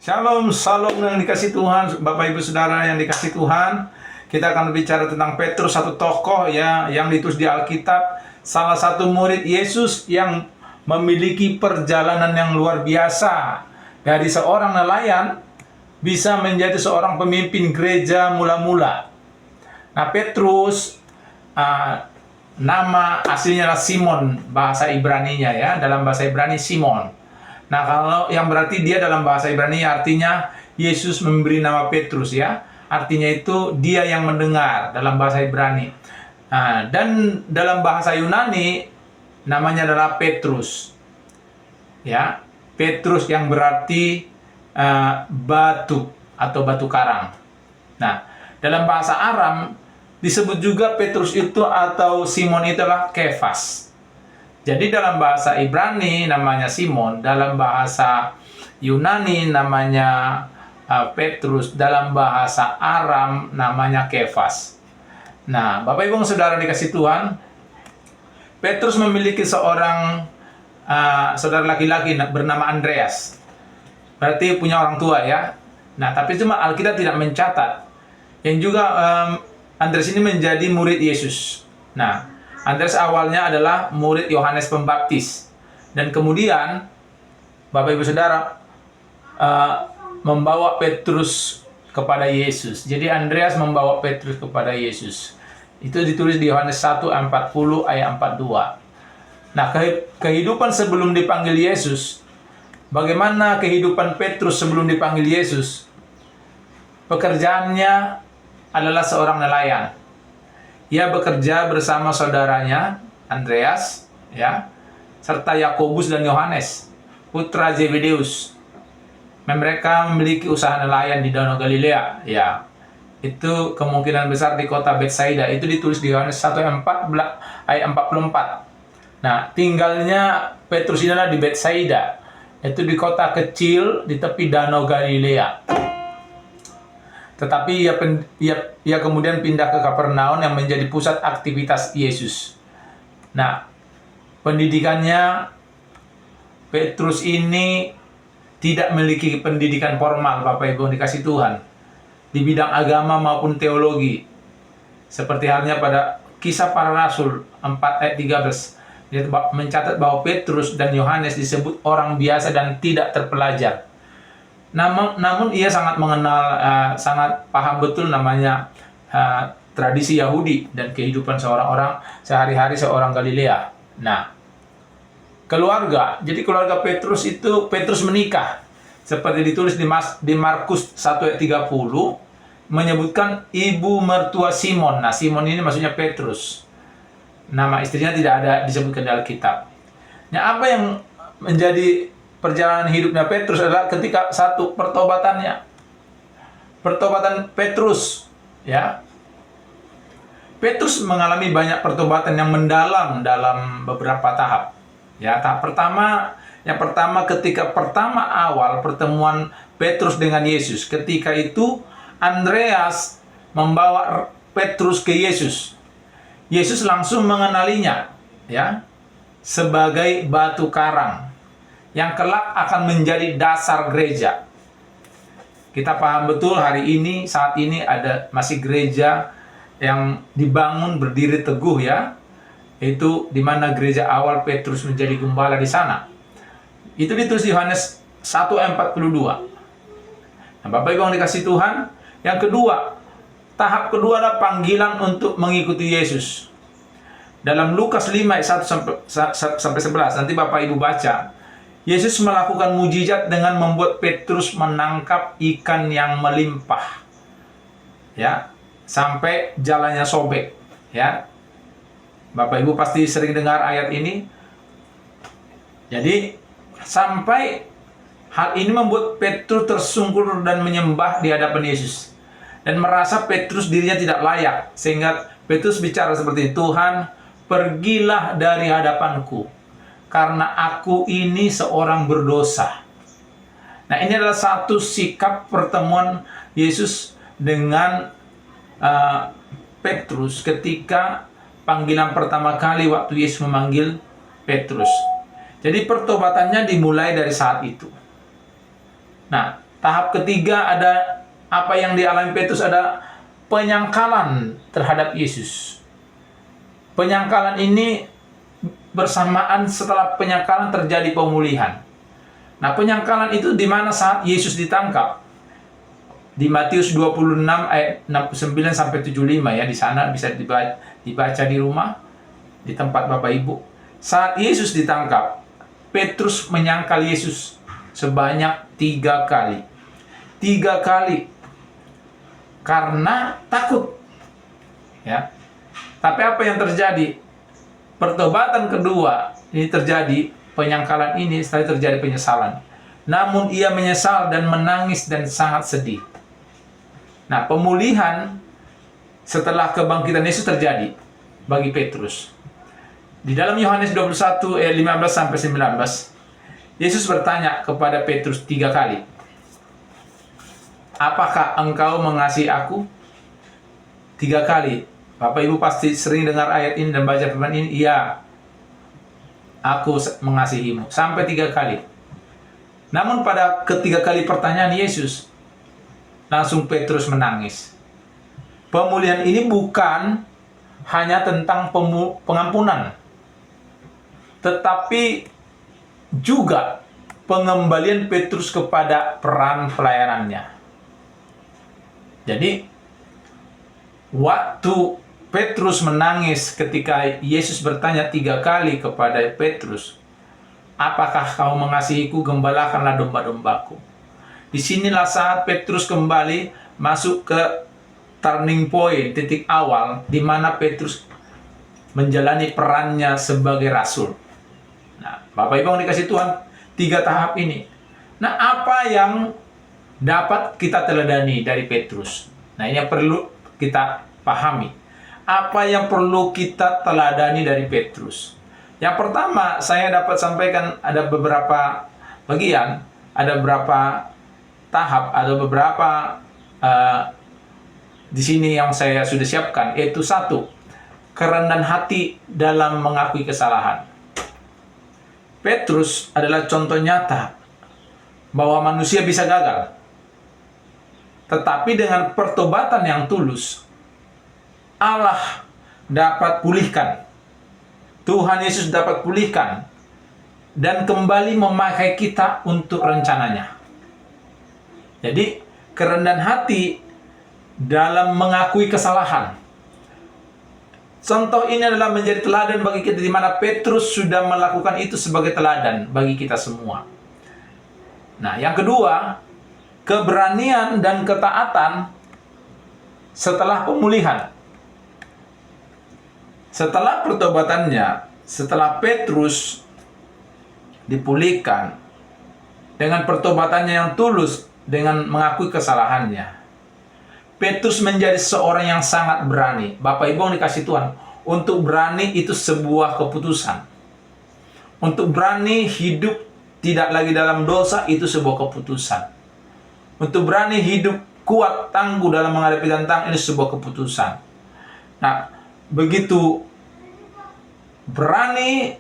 Shalom, shalom yang dikasih Tuhan, Bapak Ibu Saudara yang dikasih Tuhan. Kita akan berbicara tentang Petrus, satu tokoh ya yang ditulis di Alkitab, salah satu murid Yesus yang memiliki perjalanan yang luar biasa. Dari seorang nelayan bisa menjadi seorang pemimpin gereja mula-mula. Nah, Petrus nama aslinya adalah Simon, bahasa Ibraninya ya, dalam bahasa Ibrani Simon. Nah, kalau yang berarti dia dalam bahasa Ibrani artinya Yesus memberi nama Petrus ya. Artinya itu dia yang mendengar dalam bahasa Ibrani. Nah, dan dalam bahasa Yunani namanya adalah Petrus. Ya, Petrus yang berarti batu atau batu karang. Nah, dalam bahasa Aram disebut juga Petrus itu atau Simon itu adalah Kefas. Jadi dalam bahasa Ibrani namanya Simon, dalam bahasa Yunani namanya Petrus, dalam bahasa Aram namanya Kefas. Nah, Bapak Ibu Saudara dikasih Tuhan, Petrus memiliki seorang saudara laki-laki bernama Andreas. Berarti punya orang tua ya. Nah, tapi cuma Alkitab tidak mencatat. Yang juga Andreas ini menjadi murid Yesus. Nah, Andreas awalnya adalah murid Yohanes Pembaptis, dan kemudian Bapak Ibu Saudara membawa Petrus kepada Yesus. Jadi Andreas membawa Petrus kepada Yesus. Itu ditulis di Yohanes 1:40 ayat 42. Nah, kehidupan sebelum dipanggil Yesus, bagaimana kehidupan Petrus sebelum dipanggil Yesus? Pekerjaannya adalah seorang nelayan. Ia bekerja bersama saudaranya Andreas ya, serta Yakobus dan Yohanes, putra Zebedeus. Mereka memiliki usaha nelayan di Danau Galilea ya. Itu kemungkinan besar di kota Betsaida. Itu ditulis di Yohanes 1:4 ayat 44. Nah, tinggalnya Petrus ini adalah di Betsaida. Itu di kota kecil di tepi Danau Galilea. Tetapi ia kemudian pindah ke Kapernaum yang menjadi pusat aktivitas Yesus. Nah, pendidikannya, Petrus ini tidak memiliki pendidikan formal, Bapak Ibu dikasih Tuhan, di bidang agama maupun teologi. Seperti halnya pada Kisah Para Rasul 4 ayat 13. Dia mencatat bahwa Petrus dan Yohanes disebut orang biasa dan tidak terpelajar. Namun ia sangat mengenal, sangat paham betul namanya tradisi Yahudi dan kehidupan seorang sehari-hari seorang Galilea. Nah, keluarga. Jadi keluarga Petrus itu, Petrus menikah. Seperti ditulis di Markus 1 ayat 30, menyebutkan ibu mertua Simon. Nah, Simon ini maksudnya Petrus. Nama istrinya tidak ada disebutkan dalam Alkitab. Nah, apa yang menjadi perjalanan hidupnya Petrus adalah ketika satu pertobatannya. Pertobatan Petrus, ya. Petrus mengalami banyak pertobatan yang mendalam dalam beberapa tahap. Ya, tahap pertama, yang pertama ketika awal pertemuan Petrus dengan Yesus. Ketika itu Andreas membawa Petrus ke Yesus. Yesus langsung mengenalinya, ya, sebagai batu karang yang kelak akan menjadi dasar gereja. Kita paham betul hari ini, saat ini ada masih gereja yang dibangun berdiri teguh ya. Itu di mana gereja awal Petrus menjadi gembala di sana. Itu ditulis di Yohanes 1:42. Nah, Bapak Ibu yang dikasih Tuhan, yang kedua, tahap kedua adalah panggilan untuk mengikuti Yesus. Dalam Lukas 5 ayat 1-11, nanti Bapak Ibu baca, Yesus melakukan mujizat dengan membuat Petrus menangkap ikan yang melimpah. Ya, sampai jalannya sobek, ya. Bapak Ibu pasti sering dengar ayat ini. Jadi, sampai hal ini membuat Petrus tersungkur dan menyembah di hadapan Yesus. Dan merasa Petrus dirinya tidak layak, sehingga Petrus bicara seperti, "Tuhan, pergilah dari hadapanku, karena aku ini seorang berdosa." Nah, ini adalah satu sikap pertemuan Yesus dengan Petrus ketika panggilan pertama kali waktu Yesus memanggil Petrus. Jadi pertobatannya dimulai dari saat itu. Nah, Tahap ketiga ada apa yang dialami Petrus, ada penyangkalan terhadap Yesus. Penyangkalan ini bersamaan setelah penyangkalan terjadi pemulihan. Nah, penyangkalan itu di mana saat Yesus ditangkap. Di Matius 26 ayat 69 sampai 75 ya, di sana bisa dibaca di rumah, di tempat Bapak Ibu. Saat Yesus ditangkap, Petrus menyangkal Yesus sebanyak 3 kali. 3 kali karena takut. Ya. Tapi apa yang terjadi? Pertobatan kedua ini terjadi, penyangkalan ini setelah terjadi penyesalan. Namun ia menyesal dan menangis dan sangat sedih. Nah, pemulihan setelah kebangkitan Yesus terjadi bagi Petrus. Di dalam Yohanes 21 ayat 15 sampai 19, Yesus bertanya kepada Petrus 3 kali. Apakah engkau mengasihi aku? 3 kali. Bapak Ibu pasti sering dengar ayat ini dan baca firman ini. Iya, aku mengasihimu. Sampai 3 kali. Namun pada ketiga kali pertanyaan Yesus, langsung Petrus menangis. Pemulihan ini bukan hanya tentang pengampunan, tetapi juga pengembalian Petrus kepada peran pelayanannya. Jadi, waktu Petrus menangis ketika Yesus bertanya 3 kali kepada Petrus, apakah kau mengasihiku? Gembalakanlah domba-dombaku. Disinilah saat Petrus kembali masuk ke turning point, titik awal, di mana Petrus menjalani perannya sebagai rasul. Nah, Bapak Ibu yang dikasih Tuhan, 3 tahap ini. Nah, apa yang dapat kita teladani dari Petrus? Nah, ini yang perlu kita pahami. Apa yang perlu kita teladani dari Petrus? Yang pertama, saya dapat sampaikan ada beberapa bagian, ada beberapa tahap, ada beberapa di sini yang saya sudah siapkan, yaitu 1, kerendahan hati dalam mengakui kesalahan. Petrus adalah contoh nyata bahwa manusia bisa gagal, tetapi dengan pertobatan yang tulus, Allah dapat pulihkan. Tuhan Yesus dapat pulihkan dan kembali memakai kita untuk rencananya. Jadi, kerendahan hati dalam mengakui kesalahan. Contoh ini adalah menjadi teladan bagi kita, di mana Petrus sudah melakukan itu sebagai teladan bagi kita semua. Nah, yang kedua, keberanian dan ketaatan setelah pemulihan. Setelah pertobatannya, setelah Petrus dipulihkan dengan pertobatannya yang tulus, dengan mengakui kesalahannya, Petrus menjadi seorang yang sangat berani. Bapak Ibu yang dikasih Tuhan, untuk berani itu sebuah keputusan. Untuk berani hidup tidak lagi dalam dosa, itu sebuah keputusan. Untuk berani hidup kuat, tangguh dalam menghadapi tantangan, ini sebuah keputusan. Nah, begitu berani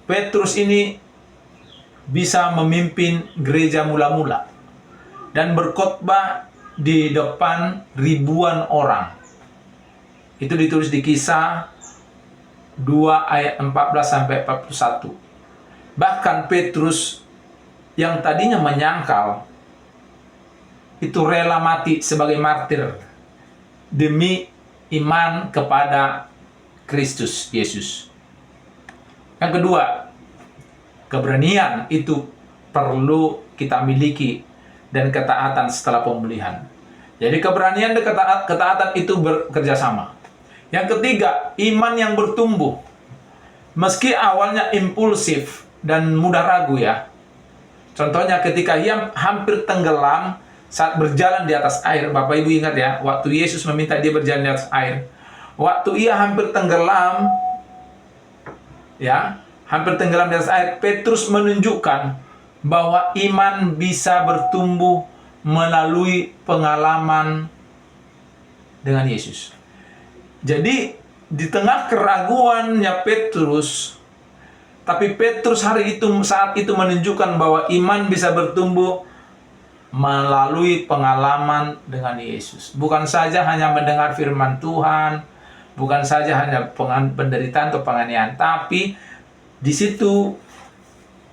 Petrus ini bisa memimpin gereja mula-mula dan berkhotbah di depan ribuan orang. Itu ditulis di Kisah 2 ayat 14 sampai 41. Bahkan Petrus yang tadinya menyangkal itu rela mati sebagai martir demi iman kepada Kristus Yesus. Yang kedua, keberanian itu perlu kita miliki dan ketaatan setelah pemulihan. Jadi keberanian dan ketaatan itu bekerja sama. Yang ketiga, iman yang bertumbuh. Meski awalnya impulsif dan mudah ragu ya. Contohnya ketika ia hampir tenggelam saat berjalan di atas air. Bapak Ibu ingat ya, waktu Yesus meminta dia berjalan di atas air. Waktu ia hampir tenggelam, ya, hampir tenggelam di atas air, Petrus menunjukkan bahwa iman bisa bertumbuh melalui pengalaman dengan Yesus. Jadi, di tengah keraguannya Petrus, tapi Petrus saat itu menunjukkan bahwa iman bisa bertumbuh melalui pengalaman dengan Yesus. Bukan saja hanya mendengar firman Tuhan, bukan saja hanya penderitaan atau penganiayaan, tapi di situ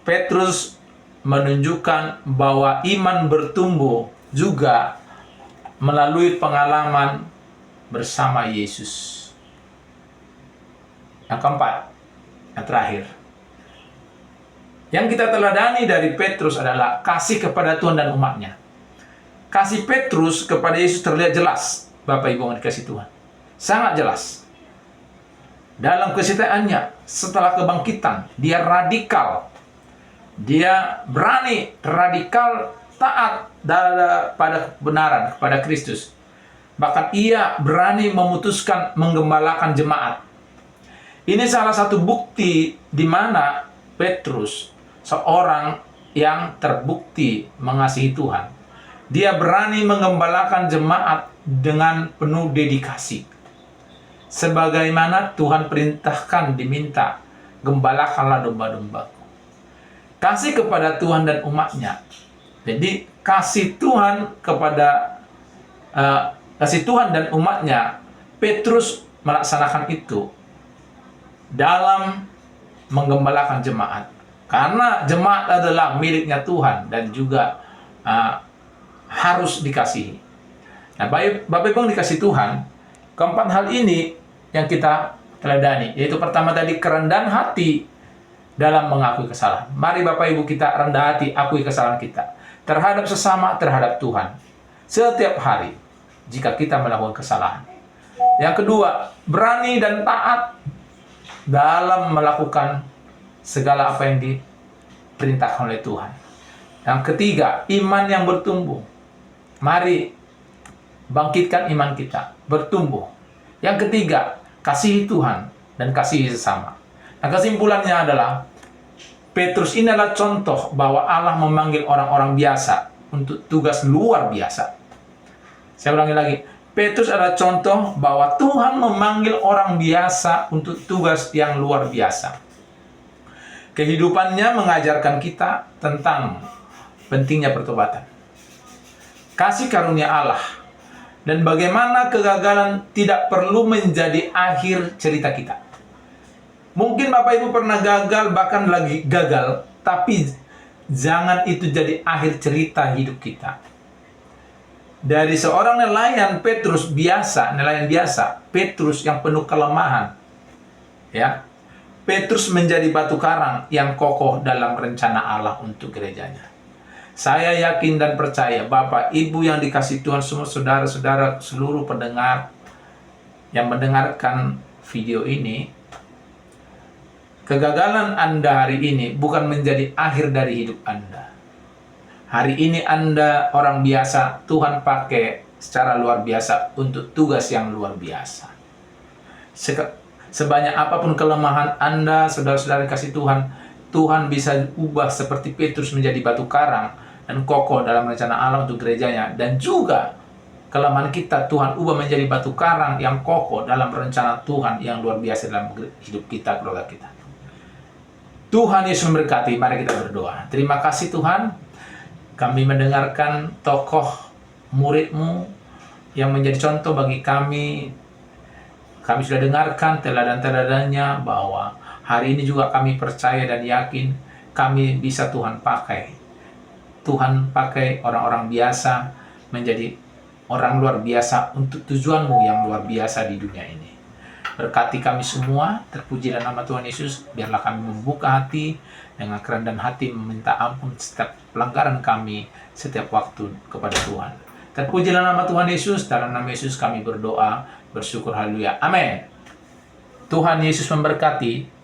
Petrus menunjukkan bahwa iman bertumbuh juga melalui pengalaman bersama Yesus. Yang keempat, yang terakhir, yang kita teladani dari Petrus adalah kasih kepada Tuhan dan umatnya. Kasih Petrus kepada Yesus terlihat jelas, Bapak Ibu yang dikasih Tuhan. Sangat jelas. Dalam kesetiaannya, setelah kebangkitan, dia radikal. Dia berani, radikal, taat pada kebenaran, kepada Kristus. Bahkan ia berani memutuskan menggembalakan jemaat. Ini salah satu bukti di mana Petrus, seorang yang terbukti mengasihi Tuhan, dia berani menggembalakan jemaat dengan penuh dedikasi. Sebagaimana Tuhan perintahkan, diminta, gembalakanlah domba-dombaku. Kasih kepada Tuhan dan umatnya. Jadi kasih Tuhan dan umatnya, Petrus melaksanakan itu dalam menggembalakan jemaat. Karena jemaat adalah miliknya Tuhan dan juga harus dikasihi. Nah, Bapak Ibu yang dikasih Tuhan, keempat hal ini yang kita teladani, yaitu pertama tadi kerendahan hati dalam mengakui kesalahan. Mari Bapak Ibu kita rendah hati, akui kesalahan kita terhadap sesama, terhadap Tuhan setiap hari jika kita melakukan kesalahan. Yang kedua, berani dan taat dalam melakukan segala apa yang diperintahkan oleh Tuhan. Yang ketiga, iman yang bertumbuh. Mari bangkitkan iman kita, bertumbuh. Yang ketiga, kasihi Tuhan dan kasihi sesama. Nah, kesimpulannya adalah Petrus ini adalah contoh bahwa Allah memanggil orang-orang biasa untuk tugas luar biasa. Saya ulangi lagi, Petrus adalah contoh bahwa Tuhan memanggil orang biasa untuk tugas yang luar biasa. Kehidupannya mengajarkan kita tentang pentingnya pertobatan, kasih karunia Allah, dan bagaimana kegagalan tidak perlu menjadi akhir cerita kita. Mungkin Bapak Ibu pernah gagal, bahkan lagi gagal, tapi jangan itu jadi akhir cerita hidup kita. Dari seorang nelayan Petrus nelayan biasa, Petrus yang penuh kelemahan, ya, Petrus menjadi batu karang yang kokoh dalam rencana Allah untuk gerejanya. Saya yakin dan percaya, Bapak Ibu yang dikasih Tuhan, semua saudara-saudara, seluruh pendengar yang mendengarkan video ini, kegagalan Anda hari ini bukan menjadi akhir dari hidup Anda. Hari ini Anda orang biasa, Tuhan pakai secara luar biasa untuk tugas yang luar biasa. Sebanyak apapun kelemahan Anda, saudara-saudara kasih Tuhan, Tuhan bisa ubah seperti Petrus menjadi batu karang dan kokoh dalam rencana Allah untuk gerejanya. Dan juga kelemahan kita, Tuhan ubah menjadi batu karang yang kokoh dalam rencana Tuhan yang luar biasa dalam hidup kita, keluarga kita. Tuhan Yesus memberkati. Mari kita berdoa. Terima kasih Tuhan, kami mendengarkan tokoh murid-Mu yang menjadi contoh bagi kami. Kami sudah dengarkan teladan-teladannya bahwa hari ini juga kami percaya dan yakin kami bisa Tuhan pakai. Tuhan pakai orang-orang biasa menjadi orang luar biasa untuk tujuan-Mu yang luar biasa di dunia ini. Berkati kami semua, terpujilah nama Tuhan Yesus. Biarlah kami membuka hati dengan kerendahan hati, meminta ampun setiap pelanggaran kami setiap waktu kepada Tuhan. Terpujilah nama Tuhan Yesus. Dalam nama Yesus kami berdoa, bersyukur, haleluya, amin. Tuhan Yesus memberkati.